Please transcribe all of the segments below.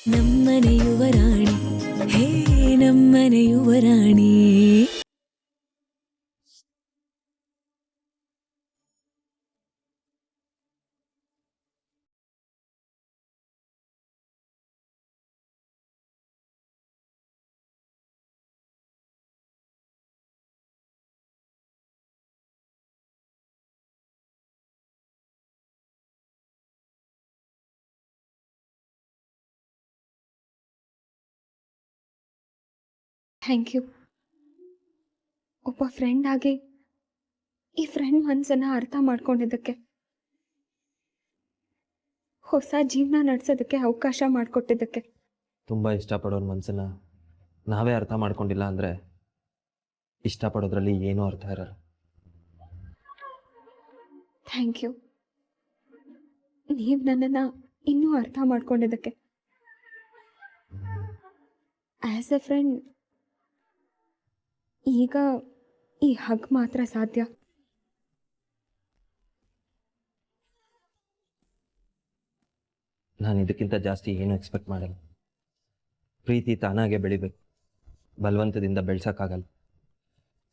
ನಮ್ಮನೆ ಯುವರಾಣಿ ಹೇ ನಮ್ಮನೆ ಯುವರಾಣಿ. Thank you. ಒಬ್ಬ ಫ್ರೆಂಡ್ ಆಗಿ ಈ ಫ್ರೆಂಡ್ ಮನಸ್ಸನ್ನು ಅರ್ಥ ಮಾಡ್ಕೊಂಡಿದ್ದಕ್ಕೆ, ಹೊಸ ಜೀವನ ನಡೆಸೋದಕ್ಕೆ ಅವಕಾಶ ಮಾಡಿಕೊಟ್ಟಿದ್ದಕ್ಕೆ. ತುಂಬ ಇಷ್ಟಪಡೋರ ಮನಸ್ಸನ್ನು ನಾವೇ ಅರ್ಥ ಮಾಡ್ಕೊಂಡಿಲ್ಲ ಅಂದರೆ ಇಷ್ಟಪಡೋದ್ರಲ್ಲಿ ಏನೂ ಅರ್ಥ ಇರಲ್ಲ. Thank you. ನೀವು ನನ್ನನ್ನು ಇನ್ನೂ ಅರ್ಥ ಮಾಡ್ಕೊಂಡಿದ್ದಕ್ಕೆ. ಆ್ಯಸ್ ಎ ಫ್ರೆಂಡ್ ಈಗ ಈ ಹಗ್ ಮಾತ್ರ ಸಾಧ್ಯ. ನಾನು ಇದಕ್ಕಿಂತ ಜಾಸ್ತಿ ಏನೂ ಎಕ್ಸ್ಪೆಕ್ಟ್ ಮಾಡಲ್ಲ. ಪ್ರೀತಿ ತಾನಾಗೆ ಬೆಳಿಬೇಕು, ಬಲವಂತದಿಂದ ಬೆಳ್ಸೋಕ್ಕಾಗಲ್ಲ.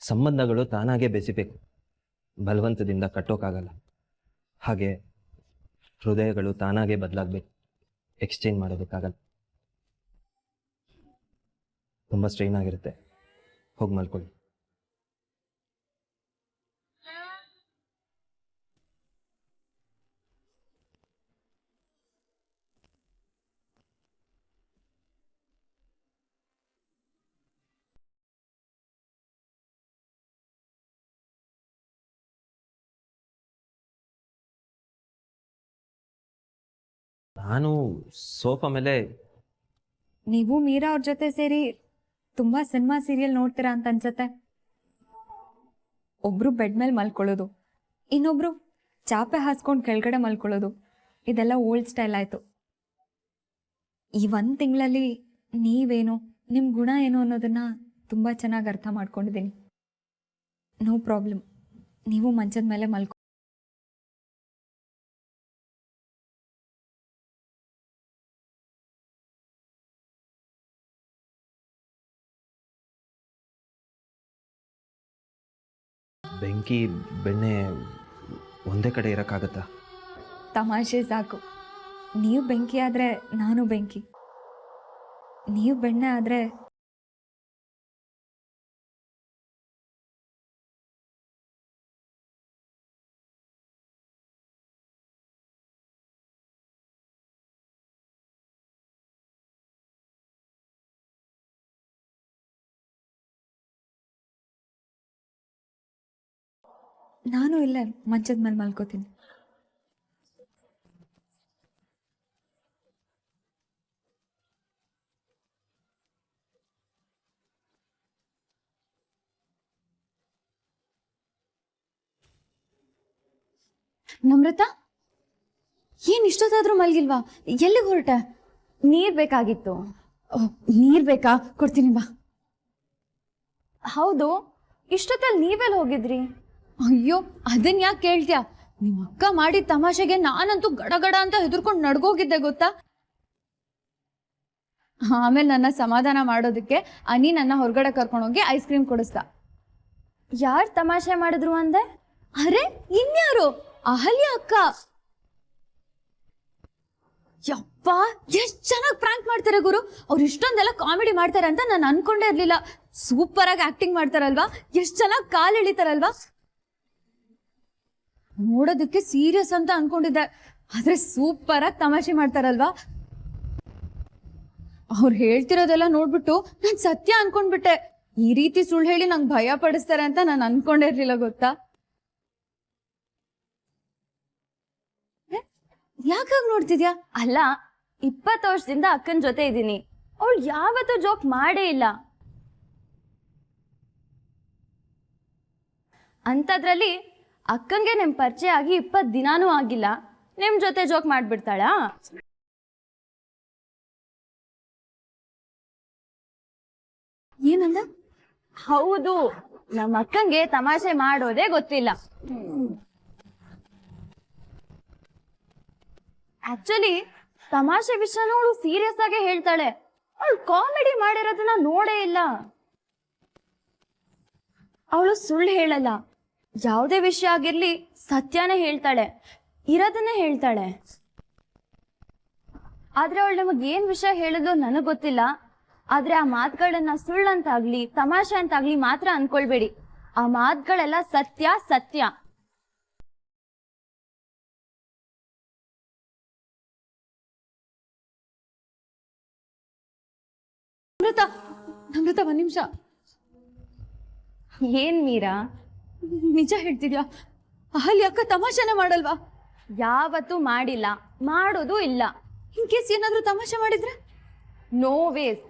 ಸಂಬಂಧಗಳು ತಾನಾಗೆ ಬೆಸಿಬೇಕು, ಬಲವಂತದಿಂದ ಕಟ್ಟೋಕ್ಕಾಗಲ್ಲ. ಹಾಗೆ ಹೃದಯಗಳು ತಾನಾಗೆ ಬದಲಾಗಬೇಕು, ಎಕ್ಸ್ಚೇಂಜ್ ಮಾಡೋದಕ್ಕಾಗಲ್ಲ. ತುಂಬ ಸ್ಟ್ರೈನ್ ಆಗಿರುತ್ತೆ, ಹೋಗಿ ಮಲ್ಕೊಳ್ಳಿ. ನಾನು ಸೋಫಾ ಮೇಲೆ. ನೀವು ಮೀರಾ ಅವ್ರ ಜೊತೆ ಸೇರಿ ತುಂಬಾ ಸಿನಿಮಾ ಸೀರಿಯಲ್ ನೋಡ್ತೀರಾ ಅಂತ ಅನ್ಸತ್ತೆ. ಒಬ್ರು ಬೆಡ್ ಮೇಲೆ ಮಲ್ಕೊಳ್ಳೋದು, ಇನ್ನೊಬ್ರು ಚಾಪೆ ಹಾಸ್ಕೊಂಡು ಕೆಳಗಡೆ ಮಲ್ಕೊಳ್ಳೋದು, ಇದೆಲ್ಲ ಓಲ್ಡ್ ಸ್ಟೈಲ್ ಆಯ್ತು. ಈ 1 ತಿಂಗಳಲ್ಲಿ ನೀವೇನು, ನಿಮ್ಮ ಗುಣ ಏನು ಅನ್ನೋದನ್ನ ತುಂಬಾ ಚೆನ್ನಾಗಿ ಅರ್ಥ ಮಾಡ್ಕೊಂಡಿದ್ದೀನಿ. ನೋ ಪ್ರಾಬ್ಲಮ್, ನೀವು ಮಂಚದ ಮೇಲೆ ಮಲ್ಕೊ. ಬೆಂಕಿ ಬೆಣ್ಣೆ ಒಂದೇ ಕಡೆ ಇರೋಕ್ಕಾಗತ್ತಾ? ತಮಾಷೆ ಸಾಕು. ನೀವು ಬೆಂಕಿ ಆದರೆ ನಾನು ಬೆಂಕಿ, ನೀವು ಬೆಣ್ಣೆ ಆದರೆ ನಾನು ಇಲ್ಲೇ ಮಂಚದ ಮೇಲೆ ಮಲ್ಕೋತೀನಿ. ನಮ್ರತಾ, ಏನ್ ಇಷ್ಟೊತ್ತಾದ್ರೂ ಮಲ್ಗಿಲ್ವಾ? ಎಲ್ಲಿಗೆ ಹೊರಟೆ? ನೀರ್ ಬೇಕಾಗಿತ್ತು. ನೀರ್ ಬೇಕಾ? ಕೊಡ್ತೀನಿ ಬಾ. ಹೌದು, ಇಷ್ಟೊತ್ತಲ್ಲಿ ನೀವೆಲ್ಲಿ ಹೋಗಿದ್ರಿ? ಅಯ್ಯೋ, ಅದನ್ ಯಾಕೆ ಕೇಳ್ತ್ಯಾ? ನಿಮ್ಮ ಅಕ್ಕ ಮಾಡಿದ ತಮಾಷೆಗೆ ನಾನಂತೂ ಗಡಗಡ ಅಂತ ಹೆದರ್ಕೊಂಡು ನಡ್ಗೋಗಿದ್ದೆ ಗೊತ್ತಾ. ಆಮೇಲೆ ನನ್ನ ಸಮಾಧಾನ ಮಾಡೋದಕ್ಕೆ ಅನಿ ನನ್ನ ಹೊರಗಡೆ ಕರ್ಕೊಂಡೋಗಿ ಐಸ್ ಕ್ರೀಮ್ ಕೊಡಿಸ್ದ. ಯಾರು ತಮಾಷೆ ಮಾಡಿದ್ರು ಅಂದೆ? ಅರೆ ಇನ್ಯಾರು? ಅಹಲ್ಯ ಅಕ್ಕ. ಯಪ್ಪ, ಎಷ್ಟ್ ಚೆನ್ನಾಗಿ ಪ್ರ್ಯಾಂಕ್ ಮಾಡ್ತಾರೆ ಗುರು. ಅವ್ರು ಇಷ್ಟೊಂದೆಲ್ಲ ಕಾಮಿಡಿ ಮಾಡ್ತಾರೆ ಅಂತ ನಾನು ಅನ್ಕೊಂಡೇ ಇರ್ಲಿಲ್ಲ. ಸೂಪರ್ ಆಗಿ ಆಕ್ಟಿಂಗ್ ಮಾಡ್ತಾರಲ್ವಾ, ಎಷ್ಟ್ ಚೆನ್ನಾಗಿ ಕಾಲ್ ಎಳಿತಾರಲ್ವಾ. ನೋಡೋದಕ್ಕೆ ಸೀರಿಯಸ್ ಅಂತ ಅನ್ಕೊಂಡಿದ್ದೆ, ಆದ್ರೆ ಸೂಪರ್ ಆಗಿ ತಮಾಷೆ ಮಾಡ್ತಾರಲ್ವಾ. ಅವ್ರು ಹೇಳ್ತಿರೋದೆಲ್ಲ ನೋಡ್ಬಿಟ್ಟು ನಾನ್ ಸತ್ಯ ಅನ್ಕೊಂಡ್ಬಿಟ್ಟೆ. ಈ ರೀತಿ ಸುಳ್ಳು ಹೇಳಿ ನಂಗೆ ಭಯ ಪಡಿಸ್ತಾರೆ ಅಂತ ನಾನು ಅನ್ಕೊಂಡೇ ಇರ್ಲಿಲ್ಲ ಗೊತ್ತಾ. ಯಾಕಾಗ ನೋಡ್ತಿದ್ಯಾ? ಅಲ್ಲ, 20 ವರ್ಷದಿಂದ ಅಕ್ಕನ ಜೊತೆ ಇದ್ದೀನಿ, ಅವಳು ಯಾವತ್ತೂ ಜೋಕ್ ಮಾಡೇ ಇಲ್ಲ. ಅಂಥದ್ರಲ್ಲಿ ಅಕ್ಕಂಗೆ ನಿಮ್ ಪರಿಚಯ ಆಗಿ 20 ದಿನಾನೂ ಆಗಿಲ್ಲ, ನಿಮ್ ಜೊತೆ ಜೋಕ್ ಮಾಡ್ಬಿಡ್ತಾಳಾ? ಏನಂದ? ಹೌದು, ನಮ್ಮ ಅಕ್ಕಂಗೆ ತಮಾಷೆ ಮಾಡೋದೇ ಗೊತ್ತಿಲ್ಲ. ಆಕ್ಚುಲಿ ತಮಾಷೆ ವಿಷಯನ ಅವಳು ಸೀರಿಯಸ್ ಆಗಿ ಹೇಳ್ತಾಳೆ. ಅವಳು ಕಾಮಿಡಿ ಮಾಡಿರೋದನ್ನ ನೋಡೇ ಇಲ್ಲ. ಅವಳು ಸುಳ್ಳು ಹೇಳಲ್ಲ. ಯಾವುದೇ ವಿಷಯ ಆಗಿರ್ಲಿ ಸತ್ಯನೇ ಹೇಳ್ತಾಳೆ, ಇರೋದನ್ನೇ ಹೇಳ್ತಾಳೆ. ಆದ್ರೆ ಅವಳು ನಮಗ್ ಏನ್ ವಿಷಯ ಹೇಳಿದ್ಲು ನನಗ್ ಗೊತ್ತಿಲ್ಲ. ಆದ್ರೆ ಆ ಮಾತುಗಳನ್ನ ಸುಳ್ಳಂತಾಗ್ಲಿ ತಮಾಷೆ ಅಂತಾಗ್ಲಿ ಮಾತ್ರ ಅನ್ಕೊಳ್ಬೇಡಿ. ಆ ಮಾತುಗಳೆಲ್ಲ ಸತ್ಯ ಸತ್ಯ. ನಮ್ರತ ನಮ್ರತ ಒಂದ್ ನಿಮಿಷ. ಏನ್ ಮೀರಾ? ನಿಜ ಹೇಳ್ತಿದ್ಯಾ? ಅಹಲ್ಯ ಅಕ್ಕ ತಮಾಷೆನೆ ಮಾಡಲ್ವಾ? ಯಾವತ್ತೂ ಮಾಡಿಲ್ಲ, ಮಾಡೋದು ಇಲ್ಲ. ಇನ್ ಕೇಸ್ ಏನಾದ್ರೂ ತಮಾಷೆ ಮಾಡಿದ್ರೆ? No ways.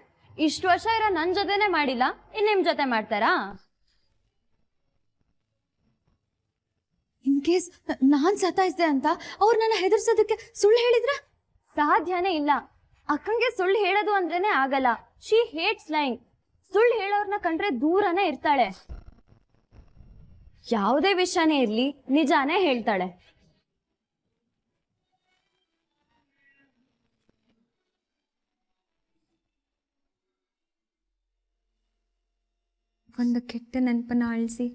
ಇಷ್ಟು ವರ್ಷ ಇರೋ ನನ್ ಜೊತೆನೆ ಮಾಡಿಲ್ಲ, ಇನ್ ನಿಮ್ ಜೊತೆ ಮಾಡ್ತಾರಾ? ಇನ್ ಕೇಸ್ ನಾನ್ ಸತಾಯಿಸ್ದೆ ಅಂತ ಅವ್ರು ನನ್ನ ಹೆದರ್ಸೋದಕ್ಕೆ ಸುಳ್ಳು ಹೇಳಿದ್ರೆ? ಸಾಧ್ಯನೇ ಇಲ್ಲ. ಅಕ್ಕಂಗೆ ಸುಳ್ಳು ಹೇಳೋದು ಅಂದ್ರೇನೆ ಆಗಲ್ಲ. She hates lying. ಸುಳ್ಳು ಹೇಳೋರ್ನ ಕಂಡ್ರೆ ದೂರನೇ ಇರ್ತಾಳೆ. ಯಾವುದೇ ವಿಷಯನೇ ಇರ್ಲಿ ನಿಜಾನೇ ಹೇಳ್ತಾಳೆ. ಒಂದು ಕೆಟ್ಟ ನೆನಪನ್ನ ಅಳಿಸಿ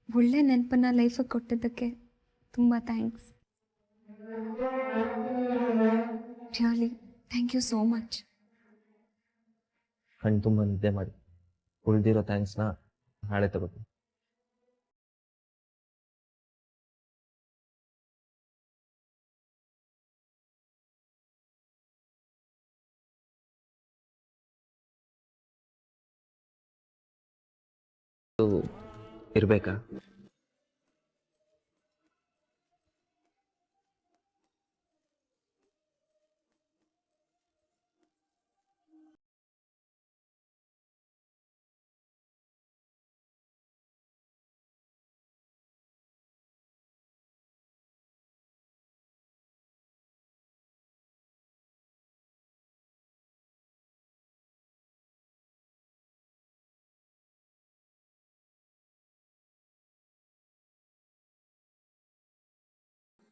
ಒಳ್ಳೆ ನೆನಪನ್ನ ಲೈಫಿಗೆ ಕೊಟ್ಟಿದ್ದಕ್ಕೆ ತುಂಬ thanks. Really thank you so much. ಕಣ್ಣು ತುಂಬ ನಿದ್ದೆ ಮಾಡಿ ಉಳಿದಿರೋ ಥ್ಯಾಂಕ್ಸ್ನ ನಾಳೆ ತಗೋತೀನಿ. ಇರ್ಬೇಕಾ?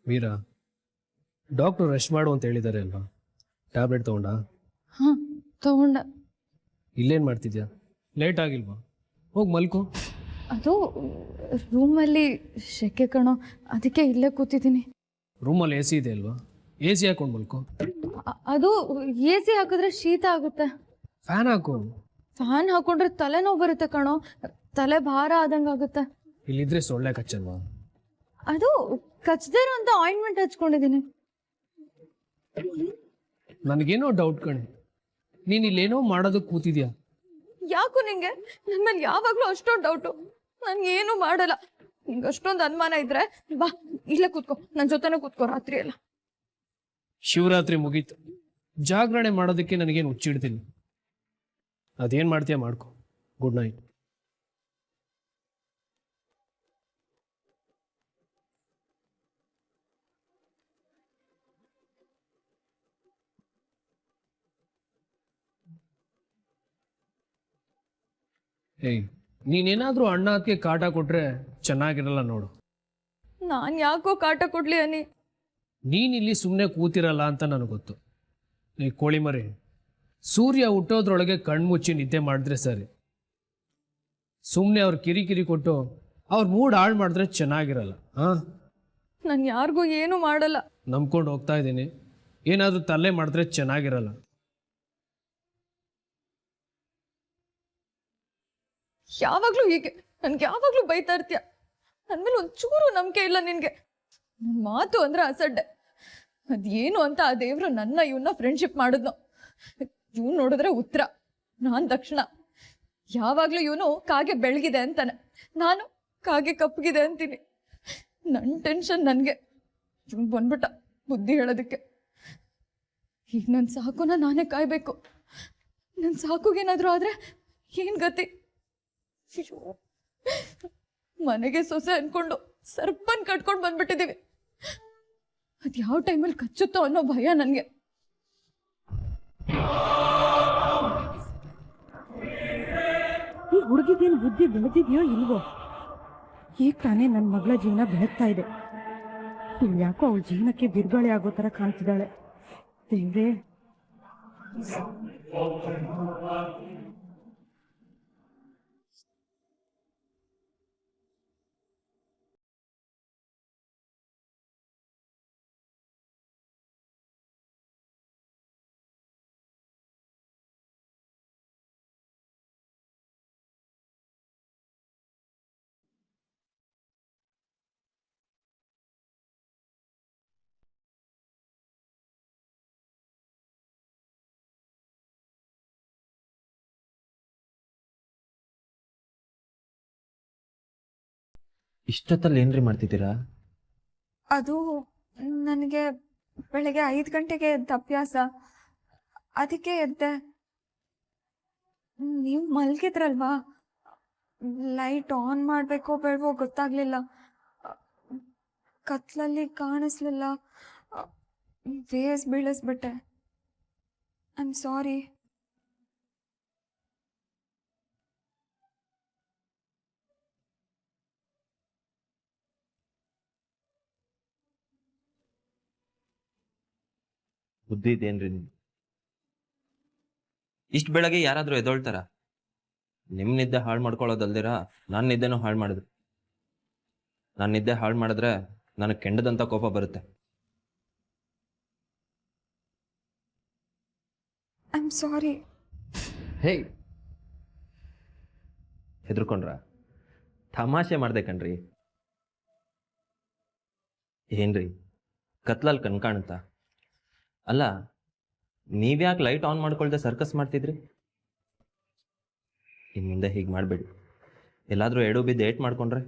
ಮೀರಾ, ಡಾಕ್ಟ್ರು ರೆಸ್ಟ್ ಮಾಡು ಅಂತ ಹೇಳಿದ್ದಾರೆ ಅಲ್ವಾ? ಟ್ಯಾಬ್ಲೆಟ್ ತಗೊಂಡಾ? ಹಾ ತಗೊಂಡ. ಇಲ್ಲೇನು ಮಾಡ್ತಿದ್ಯಾ? ಲೇಟ್ ಆಗಿಲ್ವಾ? ಹೋಗಿ ಮಲ್ಕೋ. ಅದು ರೂಮಲ್ಲಿ ಶೆಕೆ ಕಣೋ, ಅದಕ್ಕೆ ಇಲ್ಲೇ ಕೂತಿದ್ದೀನಿ. ರೂಮಲ್ಲಿ ಎ ಸಿ ಇದೆ ಅಲ್ವಾ? ಎ ಸಿ ಹಾಕೊಂಡು ಮಲ್ಕೋ. ಅದು ಎ ಸಿ ಹಾಕಿದ್ರೆ ಶೀತ ಆಗುತ್ತೆ. ಫ್ಯಾನ್ ಹಾಕು. ಫ್ಯಾನ್ ಹಾಕೊಂಡ್ರೆ ತಲೆನೋವು ಬರುತ್ತೆ ಕಣೋ, ತಲೆ ಭಾರ ಆದಂಗೆ ಆಗುತ್ತೆ. ಇಲ್ಲಿದ್ರೆ ಸೊಳ್ಳೆ ಕಚ್ಚಲ್ವಾ? ಅದು ಕಚ್ಚದೇ ಇರುವಂತ ಆಯಿಂಟ್ಮೆಂಟ್ ಹಚ್ಕೊಂಡಿದ್ದೀನಿ. ನನಗೇನೋ ಡೌಟ್ ಕಣೆ, ನೀನು ಇಲ್ಲೇನೋ ಮಾಡೋದಕ್ಕೆ ಕೂತಿದ್ಯಾ? ಯಾಕೋ ನಿಂಗೆ ನನ್ನ ಮೇಲೆ ಯಾವಾಗಲೂ ಅಷ್ಟೊಂದು ಡೌಟು? ನನ್ಗೇನು ಮಾಡಲ್ಲ. ನಿಂಗೆ ಅಷ್ಟೊಂದು ಅನುಮಾನ ಇದ್ರೆ ಬಾ ಇಲ್ಲೇ ಕೂತ್ಕೋ, ನನ್ನ ಜೊತೆನೇ ಕೂತ್ಕೋ ರಾತ್ರಿ ಎಲ್ಲ. ಶಿವರಾತ್ರಿ ಮುಗೀತು, ಜಾಗರಣೆ ಮಾಡೋದಕ್ಕೆ ನನಗೇನು ಹುಚ್ಚಿಡ್ತೀನಿ. ಅದೇನು ಮಾಡ್ತೀಯ ಮಾಡ್ಕೊ. Good night. ಏಯ್, ನೀನೇನಾದರೂ ಅಣ್ಣ ಅದಕ್ಕೆ ಕಾಟ ಕೊಟ್ರೆ ಚೆನ್ನಾಗಿರಲ್ಲ ನೋಡು. ನಾನು ಯಾಕೋ ಕಾಟ ಕೊಡ್ಲಿ ಅನಿ? ನೀನಿಲ್ಲಿ ಸುಮ್ಮನೆ ಕೂತಿರಲ್ಲ ಅಂತ ನನಗೆ ಗೊತ್ತು. ಈ ಕೋಳಿ ಮರಿ, ಸೂರ್ಯ ಹುಟ್ಟೋದ್ರೊಳಗೆ ಕಣ್ಮುಚ್ಚಿ ನಿದ್ದೆ ಮಾಡಿದ್ರೆ ಸರಿ. ಸುಮ್ಮನೆ ಅವ್ರು ಕಿರಿಕಿರಿ ಕೊಟ್ಟು ಅವ್ರ ಮೂಡ್ ಹಾಳು ಮಾಡಿದ್ರೆ ಚೆನ್ನಾಗಿರಲ್ಲ. ಹಾಂ, ನಾನು ಯಾರಿಗೂ ಏನು ಮಾಡಲ್ಲ. ನಂಬ್ಕೊಂಡು ಹೋಗ್ತಾ ಇದ್ದೀನಿ. ಏನಾದರೂ ತಲೆ ಮಾಡಿದ್ರೆ ಚೆನ್ನಾಗಿರಲ್ಲ. ಯಾವಾಗ್ಲೂ ಹೀಗೆ ನನ್ಗೆ ಯಾವಾಗ್ಲೂ ಬೈತಾ ಇರ್ತೀಯ. ನನ್ ಮೇಲೆ ಒಂಚೂರು ನಂಬಿಕೆ ಇಲ್ಲ ನಿನ್ಗೆ. ನನ್ ಮಾತು ಅಂದ್ರೆ ಅಸಡ್ಡೆ. ಅದೇನು ಅಂತ ಆ ದೇವ್ರು ನನ್ನ ಇವನ್ನ ಫ್ರೆಂಡ್ಶಿಪ್ ಮಾಡಿದ್ನು. ಇವ್ನು ನೋಡಿದ್ರೆ ಉತ್ತರ, ನಾನ್ ದಕ್ಷಿಣ. ಯಾವಾಗ್ಲೂ ಇವನು ಕಾಗೆ ಬೆಳಗಿದೆ ಅಂತಾನೆ, ನಾನು ಕಾಗೆ ಕಪ್ಪಗಿದೆ ಅಂತೀನಿ. ನನ್ ಟೆನ್ಷನ್ ನನ್ಗೆ. ಇವನ್ ಬಂದ್ಬಿಟ್ಟ ಬುದ್ಧಿ ಹೇಳೋದಕ್ಕೆ. ಈಗ ನನ್ ಸಾಕುನ ನಾನೇ ಕಾಯ್ಬೇಕು. ನನ್ ಸಾಕುಗೇನಾದ್ರೂ ಆದ್ರೆ ಏನ್ ಗತಿ? ಮನೆಗೆ ಸೊಸೆ ಅನ್ಕೊಂಡು ಸರ್ಪನ್ ಕಟ್ಕೊಂಡು ಬಂದ್ಬಿಟ್ಟಿದೀವಿ. ಅದ್ ಯಾವ ಟೈಮಲ್ಲಿ ಕಚ್ಚುತ್ತೋ ಅನ್ನೋ ಭಯ ನನ್ಗೆ. ಈ ಹುಡುಗಿಗೇನು ಬುದ್ಧಿ ಬೆಳೆದಿದೆಯೋ ಇಲ್ವೋ? ಈಗ ತಾನೇ ನನ್ನ ಮಗಳ ಜೀವನ ಬೆಳಗ್ತಾ ಇದೆ. ಯಾಕೋ ಅವಳ ಜೀವನಕ್ಕೆ ಬಿರುಗಾಳಿ ಆಗೋ ಥರ ಕಾಣ್ತಿದ್ದಾಳೆ. ದೇವ್ರೇ, ಇಷ್ಟೊತ್ತಲ್ಲಿ ಏನ್ರಿ ಮಾಡ್ತಿದ್ದೀರಾ? ಅದು ನನಗೆ ಬೆಳಗ್ಗೆ 5 ಗಂಟೆಗೆ ಎದ್ದ ಅಭ್ಯಾಸ, ಅದಕ್ಕೆ ಎದ್ದೆ. ನೀವು ಮಲಗಿದ್ರಲ್ವಾ, ಲೈಟ್ ಆನ್ ಮಾಡಬೇಕೋ ಬೇಡವೋ ಗೊತ್ತಾಗ್ಲಿಲ್ಲ. ಕತ್ಲಲ್ಲಿ ಕಾಣಿಸ್ಲಿಲ್ಲ, ಫೇಸ್ ಬೀಳಿಸ್ಬಿಟ್ಟೆ. I am sorry. ಬುದ್ಧಿ ಇದೇನ್ರಿ ನಿಮ್ಗೆ? ಇಷ್ಟು ಬೆಳಗ್ಗೆ ಯಾರಾದರೂ ಎದೊಳ್ತಾರ? ನಿಮ್ಮ ನಿದ್ದೆ ಹಾಳು ಮಾಡ್ಕೊಳ್ಳೋದಲ್ದಿರ ನನ್ನ ನಿದ್ದೆನೂ ಹಾಳು ಮಾಡಿದ್ರು. ನನ್ನ ನಿದ್ದೆ ಹಾಳು ಮಾಡಿದ್ರೆ ನನಗೆ ಕೆಂಡದಂಥ ಕೋಪ ಬರುತ್ತೆ. I am sorry. ಹೇ, ಹೆದರ್ಕೊಂಡ್ರ? ತಮಾಷೆ ಮಾಡ್ದೆ ಕಣ್ರಿ. ಏನ್ರಿ ಕತ್ಲಲ್ಲಿ ಕಣ್ ಕಾಣುತ್ತಾ? ಅಲ್ಲ, ನೀವ್ಯಾಕೆ ಲೈಟ್ ಆನ್ ಮಾಡ್ಕೊಳ್ದೆ ಸರ್ಕಸ್ ಮಾಡ್ತಿದ್ರಿ? ಇನ್ನು ಮುಂದೆ ಹೀಗೆ ಮಾಡಬೇಡಿ. ಎಲ್ಲಾದರೂ ಎಡು ಬಿದ್ದು ಏಟ್ ಮಾಡ್ಕೊಂಡ್ರೆ?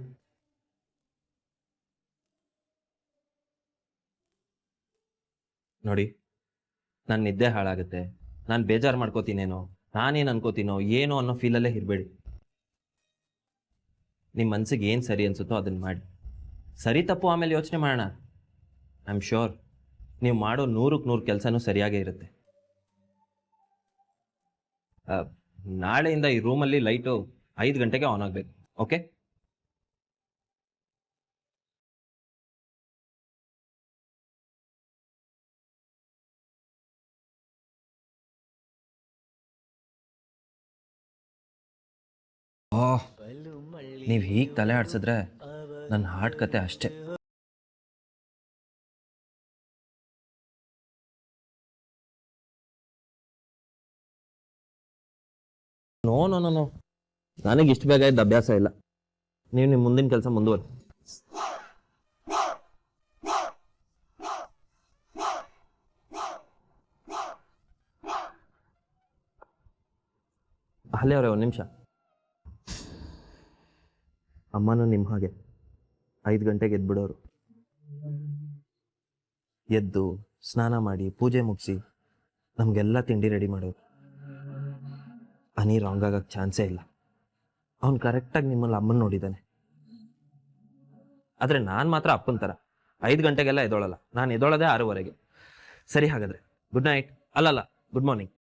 ನೋಡಿ, ನನ್ನ ನಿದ್ದೆ ಹಾಳಾಗುತ್ತೆ, ನಾನು ಬೇಜಾರು ಮಾಡ್ಕೋತೀನೇನೋ, ನಾನೇನು ಅನ್ಕೋತೀನೋ ಏನೋ ಅನ್ನೋ ಫೀಲಲ್ಲೇ ಇರಬೇಡಿ. ನಿಮ್ಮ ಮನ್ಸಿಗೆ ಏನು ಸರಿ ಅನ್ಸುತ್ತೋ ಅದನ್ನು ಮಾಡಿ. ಸರಿ ತಪ್ಪು ಆಮೇಲೆ ಯೋಚನೆ ಮಾಡೋಣ. ಐ ಆಮ್ ಶ್ಯೂರ್ ನೀವು ಮಾಡೋ 100ಕ್ಕೆ 100 ಕೆಲಸನೂ ಸರಿಯಾಗೇ ಇರುತ್ತೆ. ನಾಳೆಯಿಂದ ಈ ರೂಮಲ್ಲಿ ಲೈಟು 5 ಗಂಟೆಗೆ ಆನ್ ಆಗಬೇಕು. ಓಕೆ? ಓಹ್, ನೀವು ಹೀಗೆ ತಲೆ ಆಡಿಸಿದ್ರೆ ನನ್ನ ಹಾರ್ಟ್ ಕತೆ ಅಷ್ಟೇ. ನೋ ನೋ ನೋ ನೋ, ನನಗೆ ಇಷ್ಟು ಬೇಗ ಇದ್ದ ಅಭ್ಯಾಸ ಇಲ್ಲ. ನೀವು ನಿಮ್ಮ ಮುಂದಿನ ಕೆಲಸ ಮುಂದುವರಿ. ಅಲ್ಲೇ ಅವರೇ, ಒಂದು ನಿಮಿಷ. ಅಮ್ಮನೂ ನಿಮ್ಮ ಹಾಗೆ 5 ಗಂಟೆಗೆ ಎದ್ಬಿಡೋರು. ಎದ್ದು ಸ್ನಾನ ಮಾಡಿ ಪೂಜೆ ಮುಗಿಸಿ ನಮಗೆಲ್ಲ ತಿಂಡಿ ರೆಡಿ ಮಾಡೋರು. ಅನಿ ರಾಂಗ್ ಆಗಕ್ಕೆ ಚಾನ್ಸೇ ಇಲ್ಲ. ಅವ್ನು ಕರೆಕ್ಟಾಗಿ ನಿಮ್ಮಲ್ಲಿ ಅಮ್ಮನ ನೋಡಿದ್ದಾನೆ. ಆದರೆ ನಾನು ಮಾತ್ರ ಅಪ್ಪನ ಥರ 5 ಗಂಟೆಗೆಲ್ಲ ಎದೊಳಲ್ಲ. ನಾನು ಎದೊಳದೆ 6:15. ಸರಿ, ಹಾಗಾದರೆ ಗುಡ್ ನೈಟ್. ಅಲ್ಲಲ್ಲ, ಗುಡ್ ಮಾರ್ನಿಂಗ್.